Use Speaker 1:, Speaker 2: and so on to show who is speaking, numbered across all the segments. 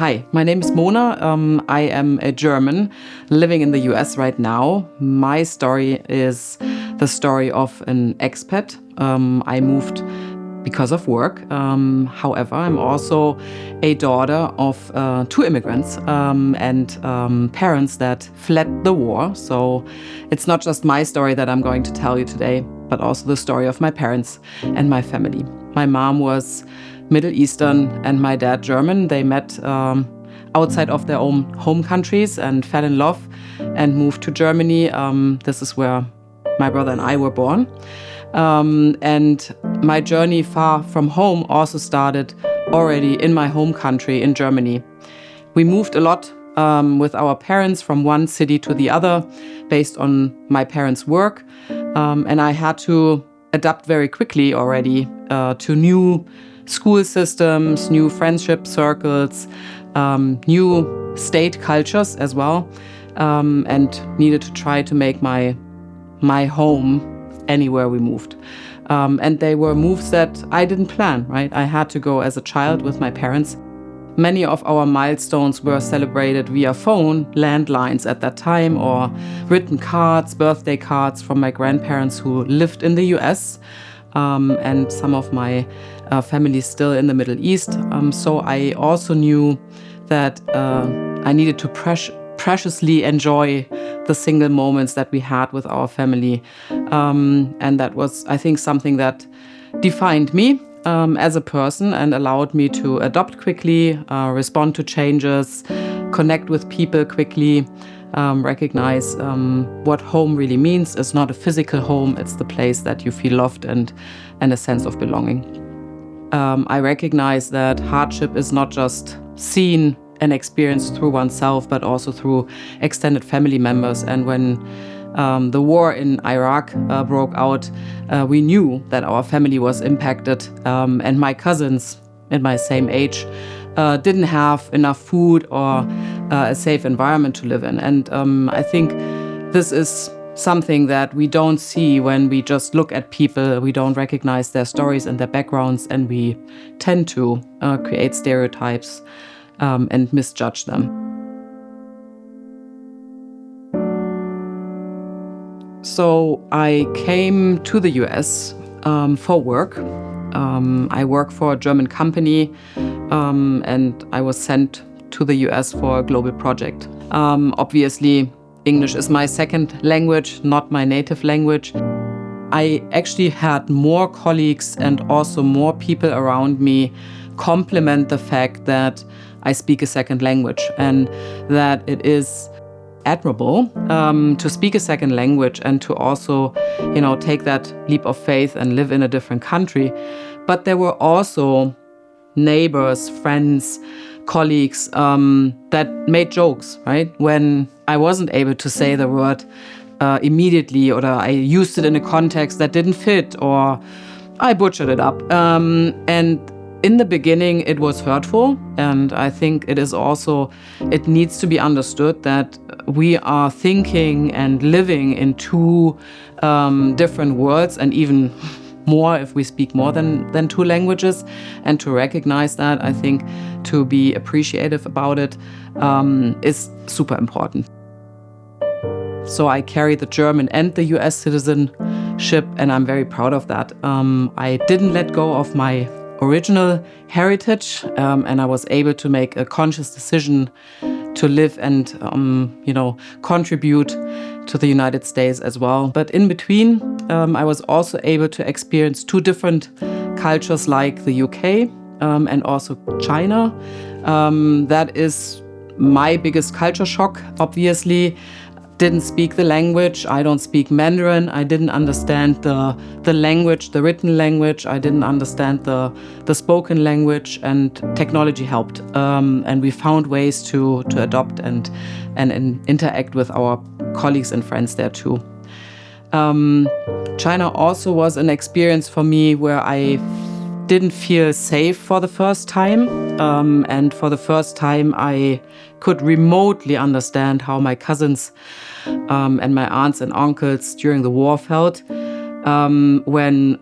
Speaker 1: Hi, my name is Mona. I am a German living in the US right now. My story is the story of an expat. I moved because of work. However, I'm also a daughter of two immigrants and parents that fled the war. So it's not just my story that I'm going to tell you today, but also the story of my parents and my family. My mom was Middle Eastern and my dad German. They met outside of their own home countries and fell in love and moved to Germany. This is where my brother and I were born. And my journey far from home also started already in my home country in Germany. We moved a lot with our parents from one city to the other based on my parents' work. And I had to adapt very quickly already to new school systems, new friendship circles, new state cultures as well, and needed to try to make my home anywhere we moved. And they were moves that I didn't plan, right? I had to go as a child with my parents. Many of our milestones were celebrated via phone, landlines at that time, or written cards, birthday cards from my grandparents who lived in the US, and some of my family still in the Middle East. So I also knew that I needed to preciously enjoy the single moments that we had with our family. And that was, I think, something that defined me as a person and allowed me to adapt quickly, respond to changes, connect with people quickly, recognize what home really means. It's not a physical home, it's the place that you feel loved and a sense of belonging. I recognize that hardship is not just seen and experienced through oneself, but also through extended family members. And when the war in Iraq broke out, we knew that our family was impacted, and my cousins in my same age didn't have enough food or a safe environment to live in. And I think this is something that we don't see when we just look at people. We don't recognize their stories and their backgrounds, and we tend to create stereotypes and misjudge them. So I came to the US for work. I work for a German company, and I was sent to the US for a global project. Obviously, English is my second language, not my native language. I actually had more colleagues and also more people around me compliment the fact that I speak a second language and that it is admirable to speak a second language and to also, take that leap of faith and live in a different country. But there were also neighbors, friends, colleagues that made jokes, right? When I wasn't able to say the word immediately, or I used it in a context that didn't fit, or I butchered it up. And in the beginning, it was hurtful. And I think it needs to be understood that we are thinking and living in two different worlds, and even more if we speak more than two languages. And to recognize that, I think to be appreciative about it is super important. So I carry the German and the US citizenship, and I'm very proud of that. I didn't let go of my original heritage, and I was able to make a conscious decision to live and contribute to the United States as well. But in between, I was also able to experience two different cultures like the UK and also China. That is my biggest culture shock, obviously. Didn't speak the language. I don't speak Mandarin. I didn't understand the language, the written language. I didn't understand the spoken language, and technology helped. And we found ways to adopt and interact with our colleagues and friends there too. China also was an experience for me where I didn't feel safe for the first time. And for the first time, I could remotely understand how my cousins and my aunts and uncles during the war felt when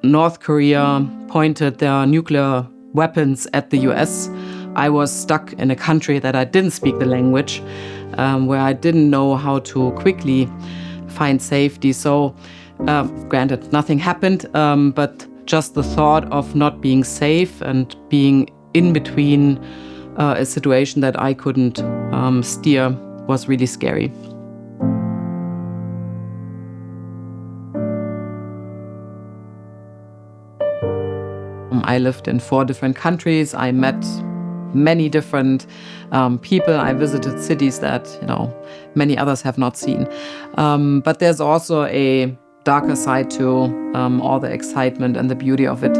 Speaker 1: North Korea pointed their nuclear weapons at the US I was stuck in a country that I didn't speak the language, where I didn't know how to quickly find safety. So, granted, nothing happened, but just the thought of not being safe and being in between a situation that I couldn't steer was really scary. I lived in 4 different countries. I met many different people. I visited cities that, many others have not seen. But there's also a darker side to all the excitement and the beauty of it.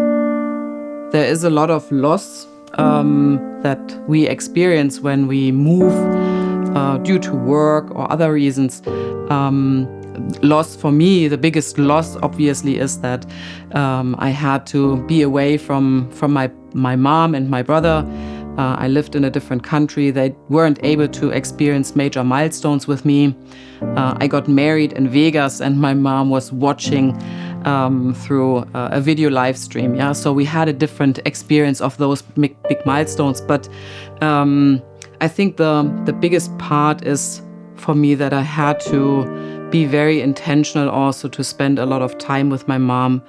Speaker 1: There is a lot of loss that we experience when we move due to work or other reasons. Loss for me, the biggest loss obviously is that I had to be away from my mom and my brother. I lived in a different country. They weren't able to experience major milestones with me. I got married in Vegas and my mom was watching through a video live stream. Yeah, so we had a different experience of those big milestones. But I think the biggest part is for me that I had to be very intentional also to spend a lot of time with my mom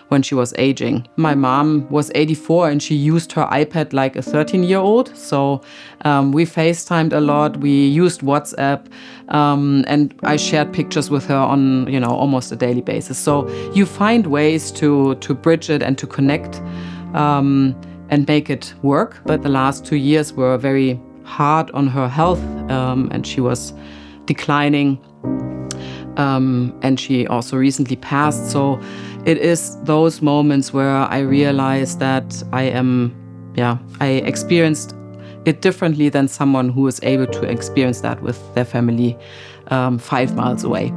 Speaker 1: when she was aging. My mom was 84 and she used her iPad like a 13-year-old. So we FaceTimed a lot. We used WhatsApp and I shared pictures with her on, almost a daily basis. So you find ways to bridge it and to connect and make it work. But the last 2 years were very hard on her health and she was declining. And she also recently passed. So it is those moments where I realized that I experienced it differently than someone who is able to experience that with their family 5 miles away.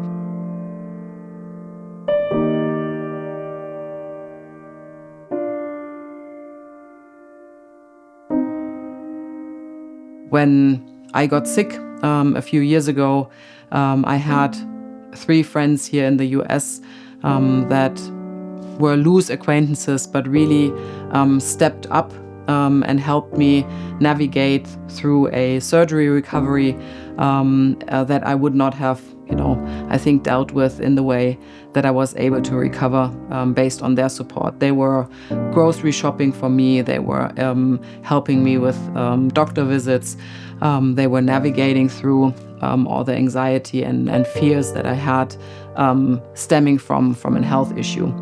Speaker 1: When I got sick a few years ago, I had 3 friends here in the US that were loose acquaintances, but really stepped up and helped me navigate through a surgery recovery that I would not have, I think dealt with in the way that I was able to recover based on their support. They were grocery shopping for me. They were helping me with doctor visits. They were navigating through all the anxiety and fears that I had stemming from a health issue.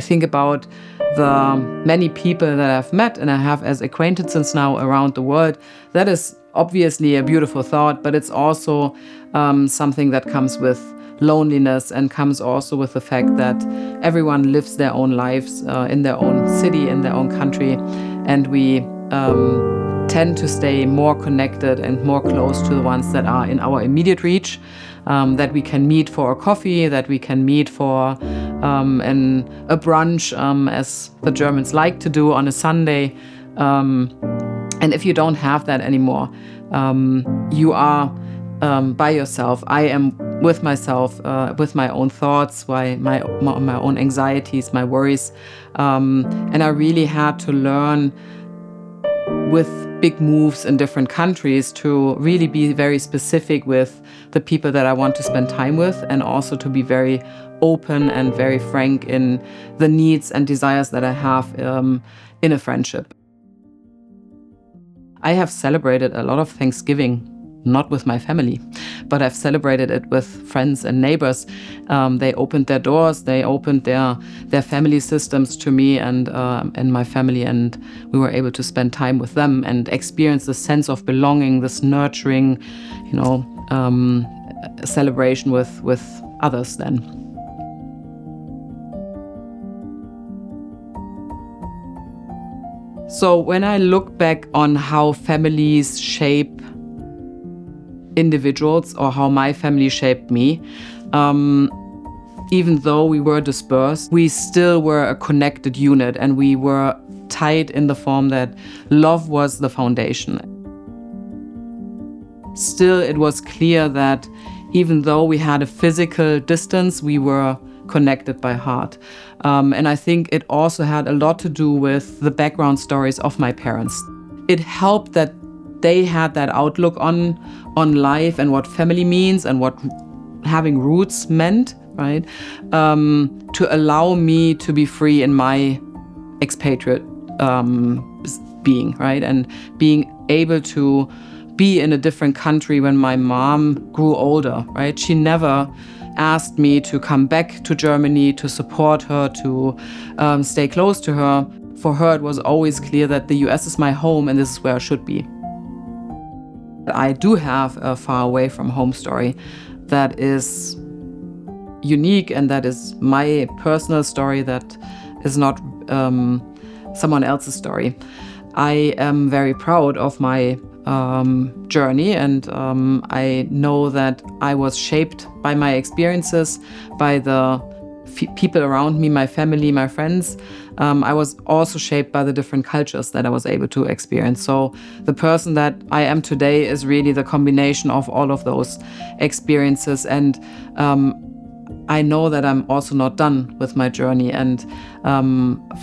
Speaker 1: Think about the many people that I've met and I have as acquaintances now around the world. That is obviously a beautiful thought, but it's also something that comes with loneliness and comes also with the fact that everyone lives their own lives in their own city, in their own country, and we tend to stay more connected and more close to the ones that are in our immediate reach, that we can meet for a coffee, that we can meet for a brunch, as the Germans like to do on a Sunday. And if you don't have that anymore, you are by yourself. I am with myself, with my own thoughts, my own anxieties, my worries. And I really had to learn with big moves in different countries to really be very specific with the people that I want to spend time with, and also to be very open and very frank in the needs and desires that I have in a friendship. I have celebrated a lot of Thanksgiving, not with my family, but I've celebrated it with friends and neighbors. They opened their doors, they opened their family systems to me and my family, and we were able to spend time with them and experience the sense of belonging, this nurturing, celebration with others then. So when I look back on how families shape individuals, or how my family shaped me, even though we were dispersed, we still were a connected unit, and we were tied in the form that love was the foundation. Still, it was clear that even though we had a physical distance, we were connected by heart. And I think it also had a lot to do with the background stories of my parents. it helped that they had that outlook on life and what family means and what having roots meant, right? To allow me to be free in my expatriate being, right? And being able to be in a different country when my mom grew older, right? She never asked me to come back to Germany, to support her, to stay close to her. For her, it was always clear that the US is my home and this is where I should be. I do have a far away from home story that is unique, and that is my personal story, that is not someone else's story. I am very proud of my journey, and I know that I was shaped by my experiences, by the people around me, my family, my friends. I was also shaped by the different cultures that I was able to experience. So the person that I am today is really the combination of all of those experiences. And I know that I'm also not done with my journey. And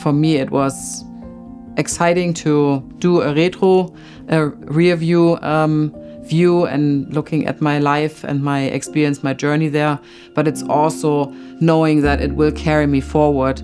Speaker 1: for me, it was exciting to do a rear view and looking at my life and my experience, my journey there. But it's also knowing that it will carry me forward